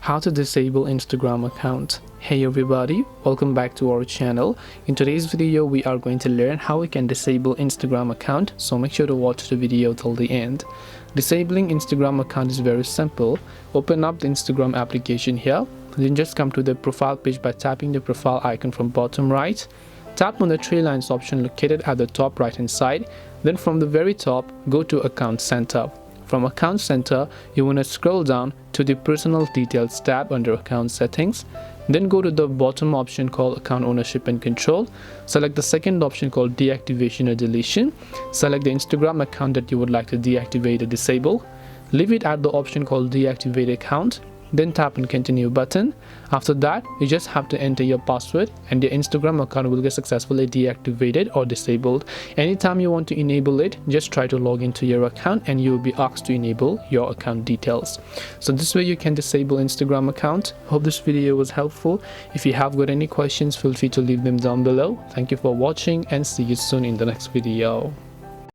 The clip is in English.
How to disable Instagram account. Hey everybody, welcome back to our channel. In today's video we are going to learn how we can disable Instagram account, so make sure to watch the video till the end. Disabling Instagram account is very simple. Open up the Instagram application here, then just come to the profile page by tapping the profile icon from bottom right. Tap on the three lines option located at the top right hand side. Then from the very top, go to Account Center. From Account Center, you want to scroll down to the Personal Details tab under Account Settings. Then go to the bottom option called Account Ownership and Control. Select the second option called Deactivation or Deletion. Select the Instagram account that you would like to deactivate or disable. Leave it at the option called Deactivate Account. Then tap on Continue button. After that, you just have to enter your password and your Instagram account will get successfully deactivated or disabled. Anytime you want to enable it, just try to log into your account and you will be asked to enable your account details. So this way you can disable Instagram account. Hope this video was helpful. If you have got any questions, feel free to leave them down below. Thank you for watching and see you soon in the next video.